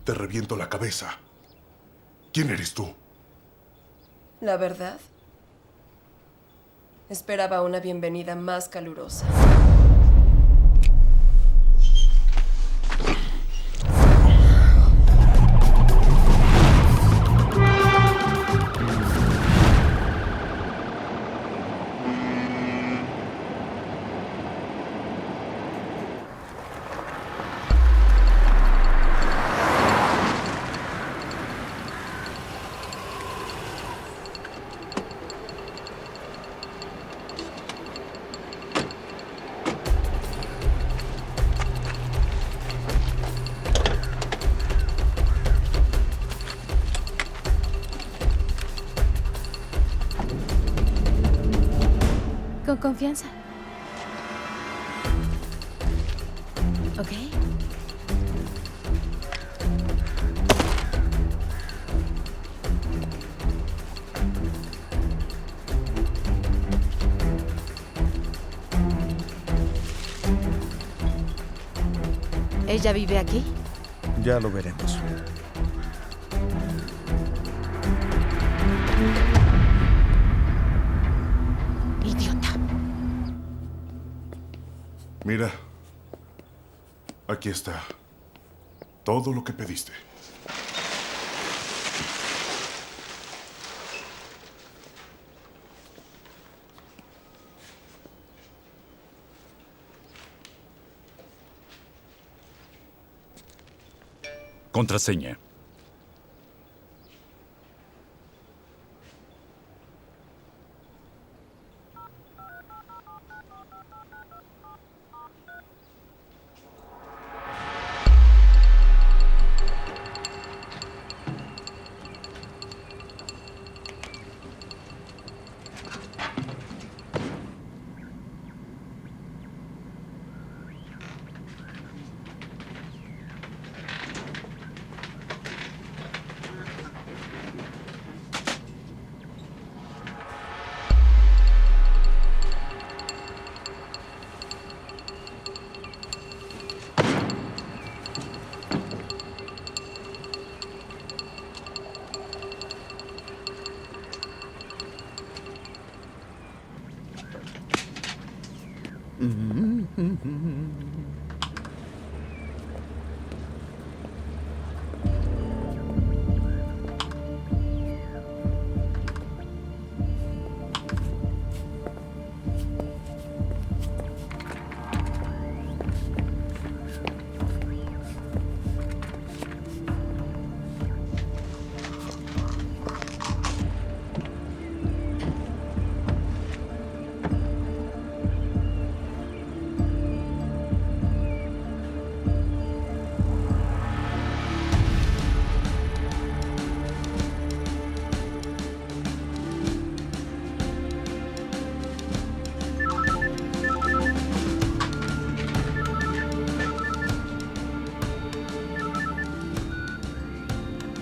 te reviento la cabeza. ¿Quién eres tú? La verdad, esperaba una bienvenida más calurosa. Con confianza. ¿Ok? ¿Ella vive aquí? Ya lo veremos. Idiota. Mira, aquí está todo lo que pediste. Contraseña.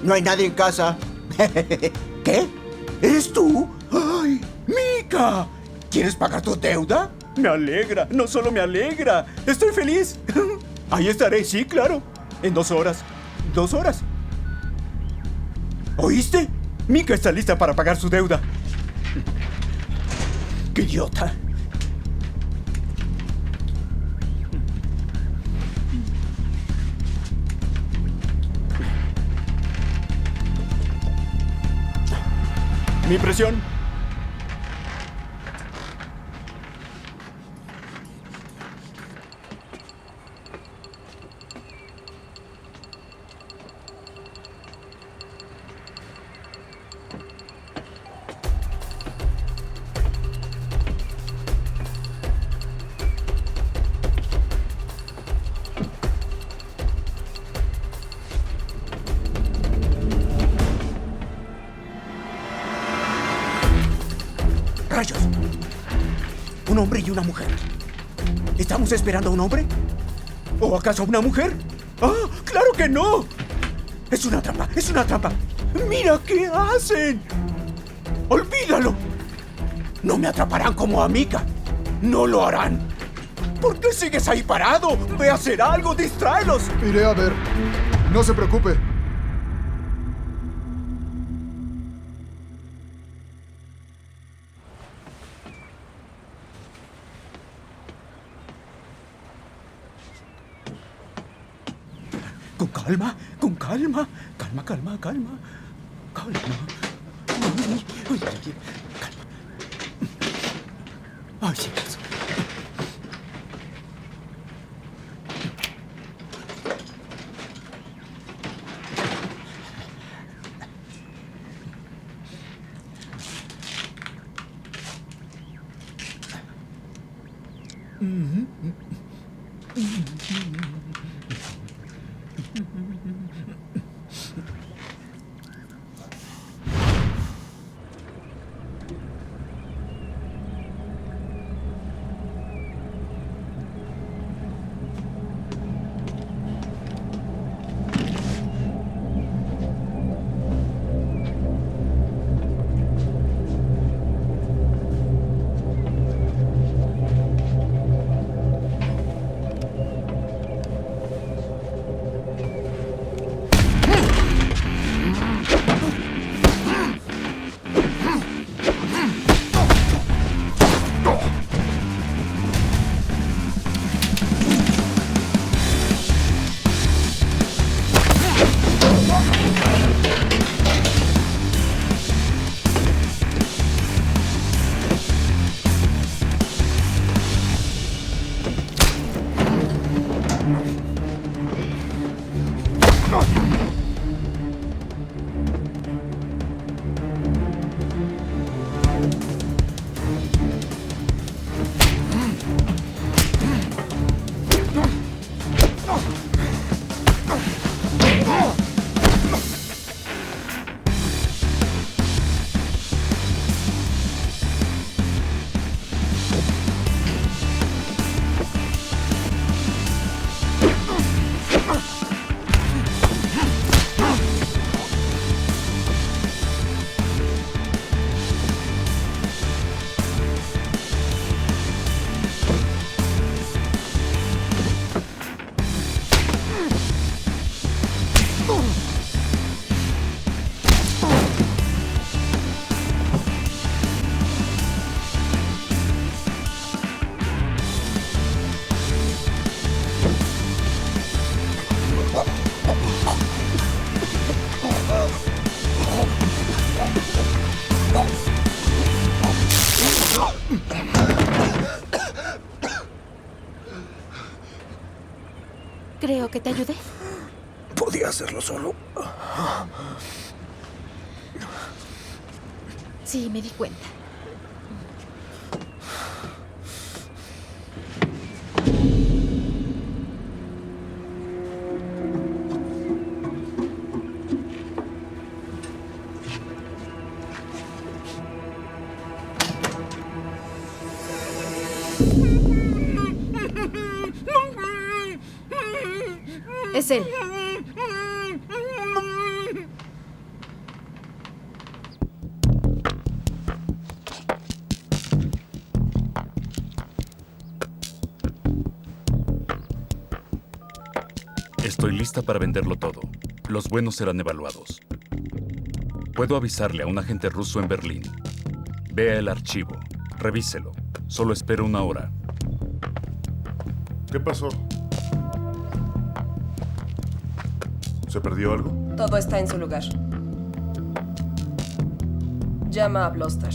No hay nadie en casa. ¿Qué? ¿Eres tú? ¡Ay, Mika! ¿Quieres pagar tu deuda? Me alegra, no solo me alegra. Estoy feliz. Ahí estaré, sí, claro. En 2 horas. 2 horas. ¿Oíste? Mika está lista para pagar su deuda. ¡Qué idiota! Mi presión. ¡Rayos! Un hombre y una mujer. ¿Estamos esperando a un hombre? ¿O acaso a una mujer? ¡Ah! ¡Claro que no! ¡Es una trampa! ¡Es una trampa! ¡Mira qué hacen! ¡Olvídalo! No me atraparán como a Mika. ¡No lo harán! ¿Por qué sigues ahí parado? ¡Ve a hacer algo! ¡Distráelos! Iré a ver. No se preocupe. Con calma, con calma. Calma, calma, calma. Calma. Ay, ay, ay, calma. Ay, cielos. Creo que te ayudé. Podía hacerlo solo. Sí, me di cuenta. Es él. Estoy lista para venderlo todo. Los buenos serán evaluados. Puedo avisarle a un agente ruso en Berlín. Vea el archivo. Revíselo. Solo espero 1 hora. ¿Qué pasó? ¿Se perdió algo? Todo está en su lugar. Llama a Blostar.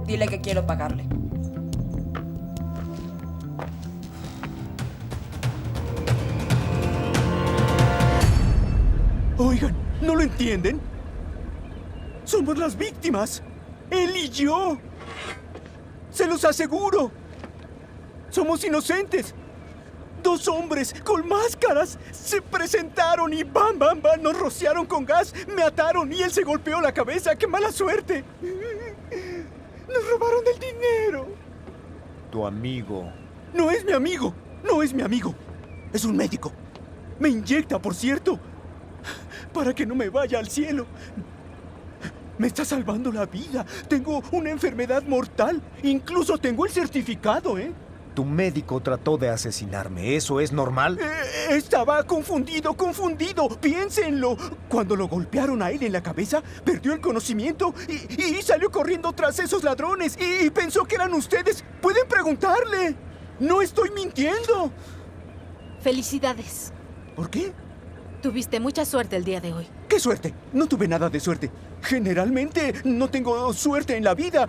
Dile que quiero pagarle. Oigan, ¿no lo entienden? Somos las víctimas. Él y yo. Se los aseguro. Somos inocentes. 2 hombres con máscaras se presentaron y ¡bam, bam, bam! Nos rociaron con gas, me ataron y él se golpeó la cabeza. ¡Qué mala suerte! Nos robaron el dinero. Tu amigo. No es mi amigo. No es mi amigo. Es un médico. Me inyecta, por cierto, para que no me vaya al cielo. Me está salvando la vida. Tengo una enfermedad mortal. Incluso tengo el certificado, ¿eh? Tu médico trató de asesinarme. ¿Eso es normal? Estaba confundido. Piénsenlo. Cuando lo golpearon a él en la cabeza, perdió el conocimiento y salió corriendo tras esos ladrones. Y pensó que eran ustedes. Pueden preguntarle. No estoy mintiendo. Felicidades. ¿Por qué? Tuviste mucha suerte el día de hoy. ¿Qué suerte? No tuve nada de suerte. Generalmente no tengo suerte en la vida.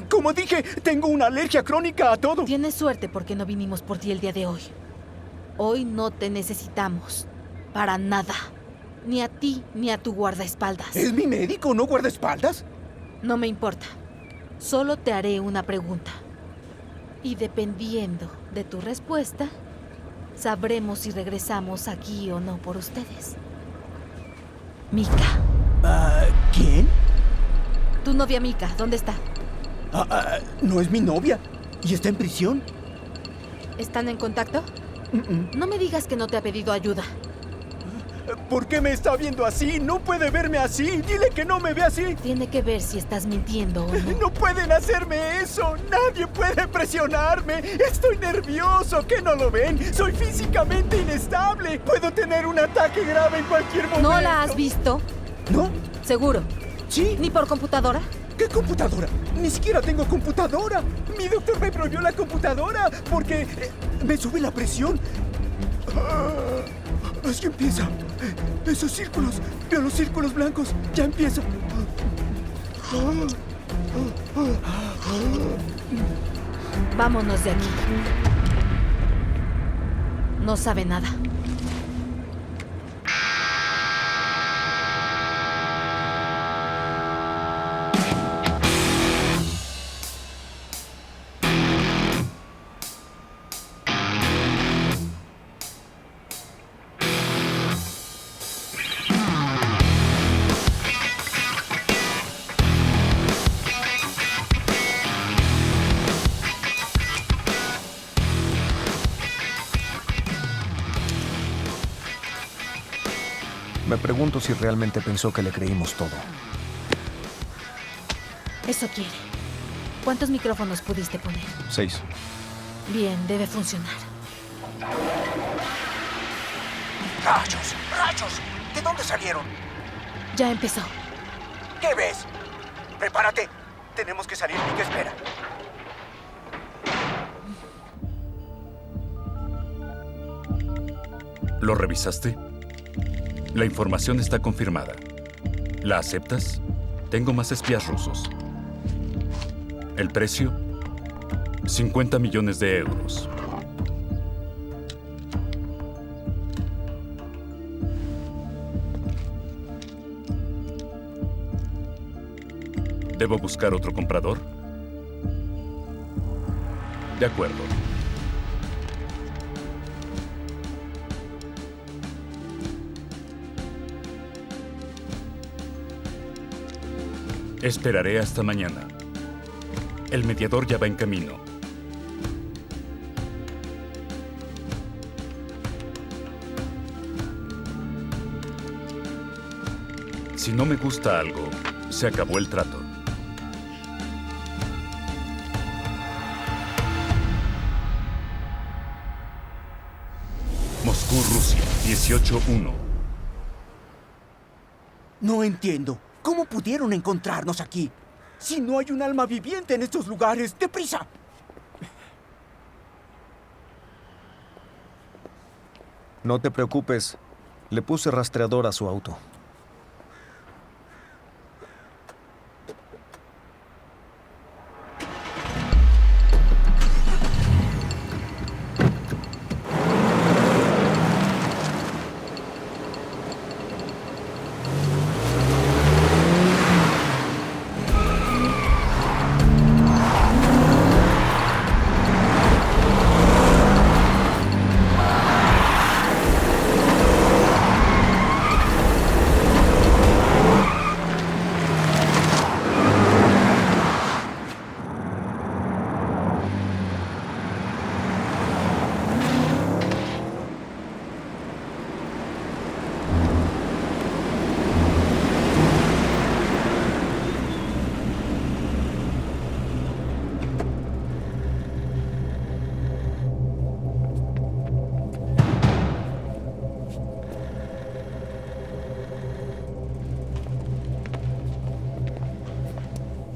Como dije, tengo una alergia crónica a todo. Tienes suerte porque no vinimos por ti el día de hoy. Hoy no te necesitamos. Para nada. Ni a ti ni a tu guardaespaldas. ¿Es mi médico, no guardaespaldas? No me importa. Solo te haré una pregunta. Y dependiendo de tu respuesta, sabremos si regresamos aquí o no por ustedes. Mika. ¿Quién? Tu novia Mika, ¿dónde está? No es mi novia. ¿Y está en prisión? ¿Están en contacto? No me digas que no te ha pedido ayuda. ¿Por qué me está viendo así? No puede verme así. Dile que no me ve así. Tiene que ver si estás mintiendo o no. No pueden hacerme eso. Nadie puede presionarme. Estoy nervioso. ¿Qué no lo ven? Soy físicamente inestable. Puedo tener un ataque grave en cualquier momento. ¿No la has visto? ¿No? Seguro. Sí. ¿Ni por computadora? ¿Qué computadora? Ni siquiera tengo computadora. Mi doctor me prohibió la computadora porque me sube la presión. Así empieza. Esos círculos. Veo los círculos blancos. Ya empieza. Vámonos de aquí. No sabe nada. Me pregunto si realmente pensó que le creímos todo. Eso quiere. ¿Cuántos micrófonos pudiste poner? 6. Bien, debe funcionar. ¡Rayos! ¡Rayos! ¿De dónde salieron? Ya empezó. ¿Qué ves? Prepárate. Tenemos que salir. ¿Qué espera? ¿Lo revisaste? La información está confirmada. ¿La aceptas? Tengo más espías rusos. ¿El precio? 50 millones de euros. ¿Debo buscar otro comprador? De acuerdo. Esperaré hasta mañana. El mediador ya va en camino. Si no me gusta algo, se acabó el trato. Moscú, Rusia, 18-1. No entiendo. ¿Cómo pudieron encontrarnos aquí? Si no hay un alma viviente en estos lugares, ¡deprisa! No te preocupes. Le puse rastreador a su auto.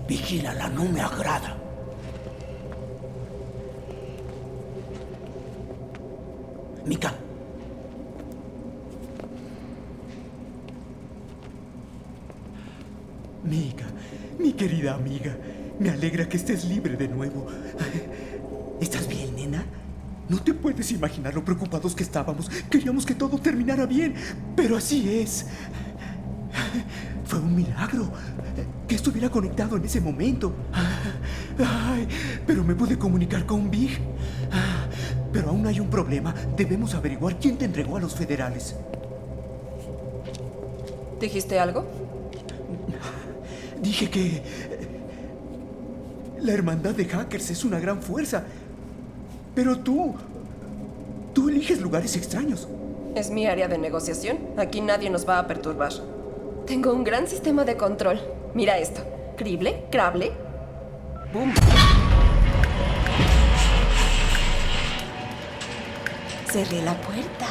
Vigílala, no me agrada. Mika, mi querida amiga, me alegra que estés libre de nuevo. ¿Estás bien, nena? No te puedes imaginar lo preocupados que estábamos. Queríamos que todo terminara bien, pero así es. Fue un milagro que estuviera conectado en ese momento. Ay, pero me pude comunicar con Big. Pero aún hay un problema. Debemos averiguar quién te entregó a los federales. ¿Dijiste algo? Dije que la hermandad de hackers es una gran fuerza. Pero tú eliges lugares extraños. Es mi área de negociación. Aquí nadie nos va a perturbar. Tengo un gran sistema de control. Mira esto. Crible, crable. ¡Boom! Cerré la puerta.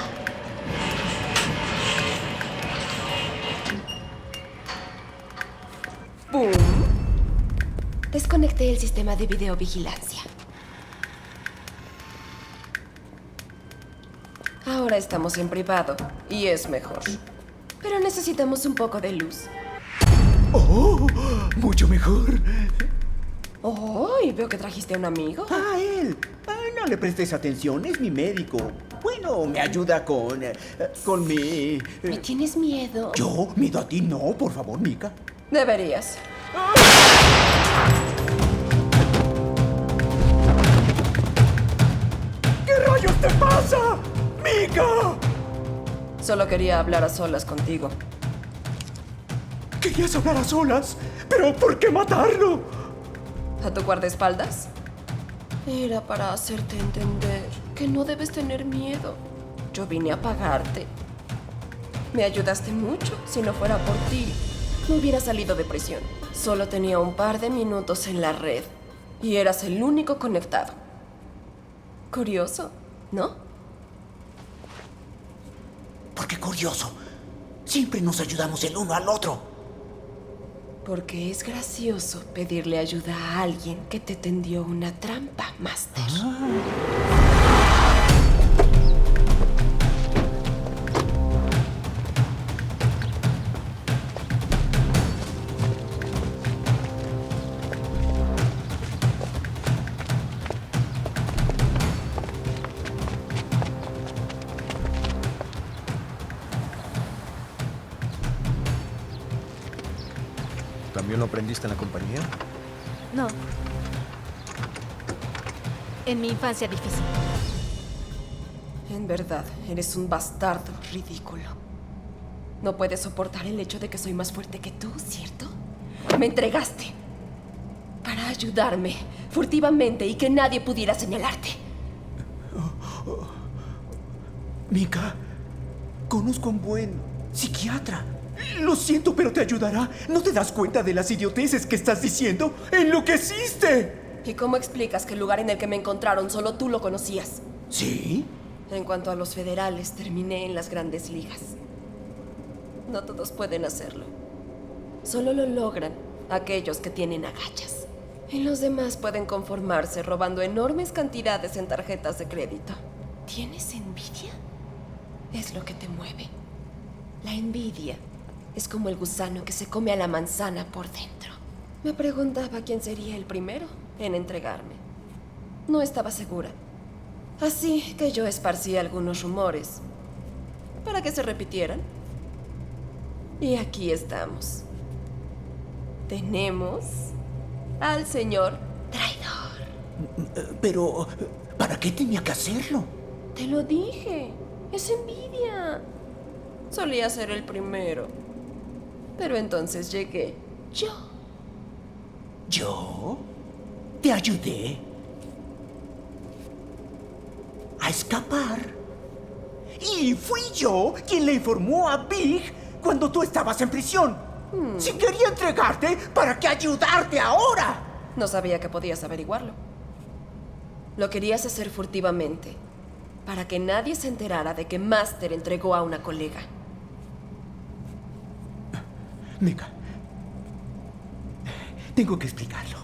¡Boom! Desconecté el sistema de videovigilancia. Ahora estamos en privado y es mejor. Pero necesitamos un poco de luz. ¡Oh! Mucho mejor. ¡Oh! Y veo que trajiste a un amigo. Ah, él. Ay, no le prestes atención, es mi médico. Bueno, me ayuda con mi... ¿Me tienes miedo? ¿Yo? ¿Miedo a ti? No, por favor, Mika. Deberías. ¿Qué rayos te pasa, Mika? Solo quería hablar a solas contigo. ¿Querías hablar a solas? ¿Pero por qué matarlo? ¿A tu guardaespaldas? Era para hacerte entender que no debes tener miedo. Yo vine a pagarte. Me ayudaste mucho. Si no fuera por ti, no hubiera salido de prisión. Solo tenía un par de minutos en la red y eras el único conectado. Curioso, ¿no? ¿Por qué curioso? Siempre nos ayudamos el uno al otro. Porque es gracioso pedirle ayuda a alguien que te tendió una trampa, Master. ¿También lo aprendiste en la compañía? No. En mi infancia difícil. En verdad, eres un bastardo ridículo. No puedes soportar el hecho de que soy más fuerte que tú, ¿cierto? Me entregaste para ayudarme furtivamente y que nadie pudiera señalarte. Mika, conozco a un buen psiquiatra. Lo siento, pero te ayudará. ¿No te das cuenta de las idioteces que estás diciendo? ¡Enloqueciste! ¿Y cómo explicas que el lugar en el que me encontraron solo tú lo conocías? ¿Sí? En cuanto a los federales, terminé en las grandes ligas. No todos pueden hacerlo. Solo lo logran aquellos que tienen agallas. Y los demás pueden conformarse robando enormes cantidades en tarjetas de crédito. ¿Tienes envidia? Es lo que te mueve. La envidia es como el gusano que se come a la manzana por dentro. Me preguntaba quién sería el primero en entregarme. No estaba segura. Así que yo esparcí algunos rumores para que se repitieran. Y aquí estamos. Tenemos al señor traidor. Pero, ¿para qué tenía que hacerlo? Te lo dije. Es envidia. Solía ser el primero. Pero entonces llegué yo. ¿Yo? ¿Te ayudé a escapar? Y fui yo quien le informó a Big cuando tú estabas en prisión. Si quería entregarte, ¿para qué ayudarte ahora? No sabía que podías averiguarlo. Lo querías hacer furtivamente, para que nadie se enterara de que Master entregó a una colega. Mika, tengo que explicarlo.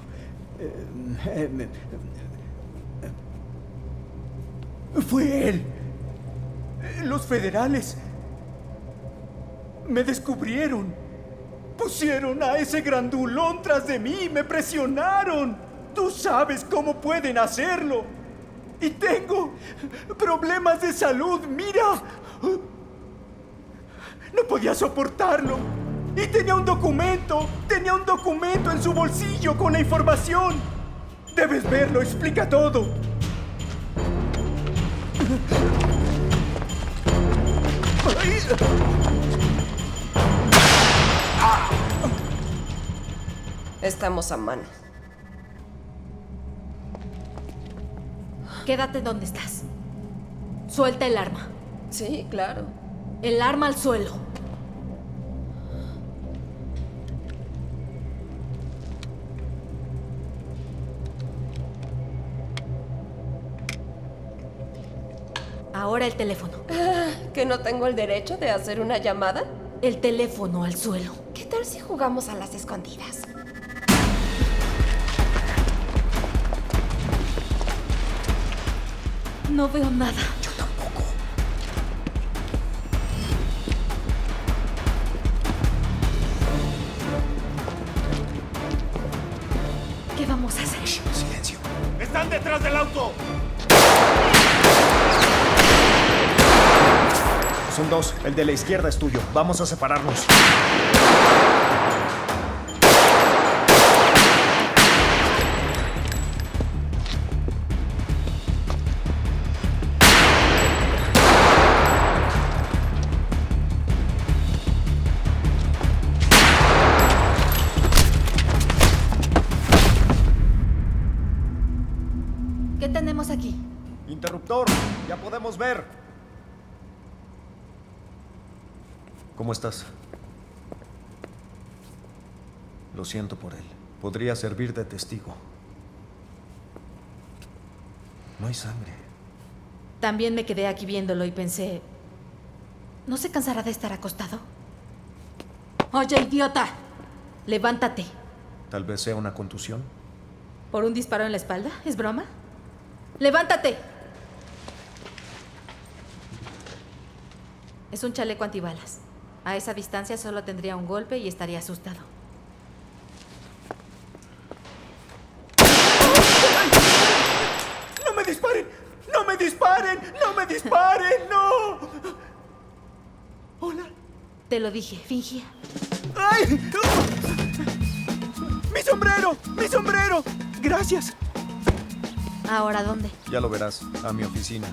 Fue él. Los federales me descubrieron. Pusieron a ese grandulón tras de mí, me presionaron. Tú sabes cómo pueden hacerlo. Y tengo problemas de salud, mira. No podía soportarlo. Y tenía un documento en su bolsillo con la información. Debes verlo, explica todo. ¡Ay! Estamos a mano. Quédate donde estás. Suelta el arma. Sí, claro. El arma al suelo. Ahora el teléfono. ¿Que no tengo el derecho de hacer una llamada? El teléfono al suelo. ¿Qué tal si jugamos a las escondidas? No veo nada. Yo tampoco. ¿Qué vamos a hacer? Silencio. ¡Están detrás del auto! Son dos. El de la izquierda es tuyo. Vamos a separarnos. ¿Qué tenemos aquí? Interruptor. Ya podemos ver. ¿Cómo estás? Lo siento por él. Podría servir de testigo. No hay sangre. También me quedé aquí viéndolo y pensé... ¿No se cansará de estar acostado? Oye, idiota. Levántate. Tal vez sea una contusión. ¿Por un disparo en la espalda? ¿Es broma? ¡Levántate! Es un chaleco antibalas. A esa distancia solo tendría un golpe y estaría asustado. ¡No me disparen! ¡No me disparen! ¡No me disparen! ¡No! Hola. Te lo dije, fingía. ¡Ay! ¡Mi sombrero! ¡Mi sombrero! Gracias. ¿Ahora dónde? Ya lo verás. A mi oficina.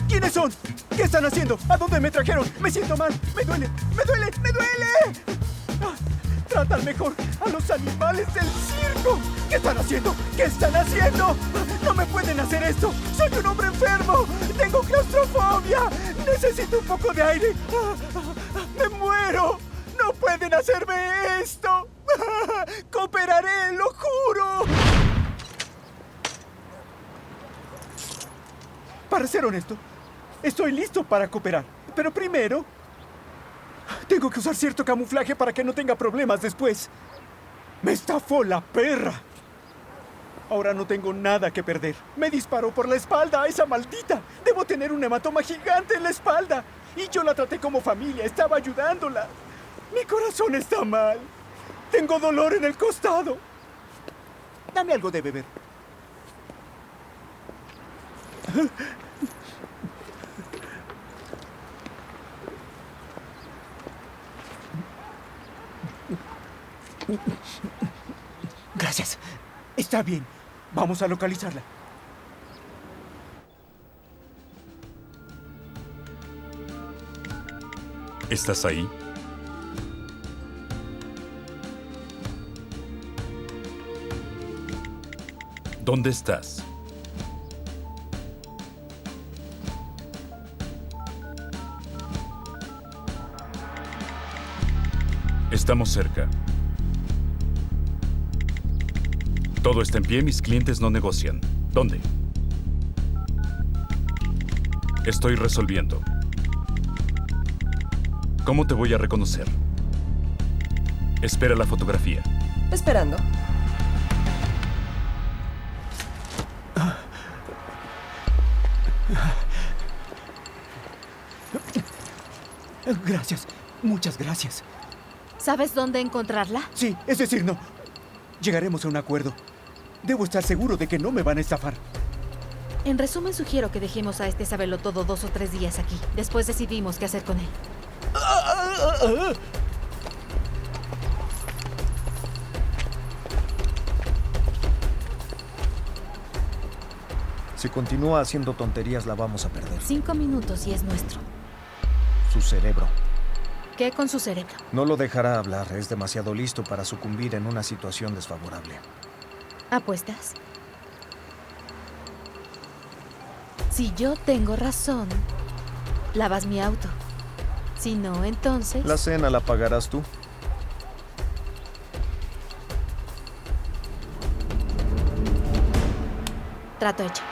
¿Quiénes son? ¿Qué están haciendo? ¿A dónde me trajeron? Me siento mal. Me duele. ¡Me duele! ¡Me duele! Ah, tratan mejor a los animales del circo. ¿Qué están haciendo? ¿Qué están haciendo? No me pueden hacer esto. Soy un hombre enfermo. Tengo claustrofobia. Necesito un poco de aire. Me muero. No pueden hacerme esto. Cooperaré, lo juro. Para ser honesto, estoy listo para cooperar. Pero primero, tengo que usar cierto camuflaje para que no tenga problemas después. Me estafó la perra. Ahora no tengo nada que perder. Me disparó por la espalda a esa maldita. Debo tener un hematoma gigante en la espalda. Y yo la traté como familia. Estaba ayudándola. Mi corazón está mal. Tengo dolor en el costado. Dame algo de beber. Gracias. Está bien. Vamos a localizarla. ¿Estás ahí? ¿Dónde estás? Estamos cerca. Todo está en pie, mis clientes no negocian. ¿Dónde? Estoy resolviendo. ¿Cómo te voy a reconocer? Espera la fotografía. Esperando. Gracias. Muchas gracias. ¿Sabes dónde encontrarla? Sí, es decir, no. Llegaremos a un acuerdo. Debo estar seguro de que no me van a estafar. En resumen, sugiero que dejemos a este sabelotodo 2 o 3 días aquí. Después decidimos qué hacer con él. Si continúa haciendo tonterías, la vamos a perder. 5 minutos y es nuestro. Su cerebro. ¿Qué con su cerebro? No lo dejará hablar. Es demasiado listo para sucumbir en una situación desfavorable. ¿Apuestas? Si yo tengo razón, lavas mi auto. Si no, entonces... La cena la pagarás tú. Trato hecho.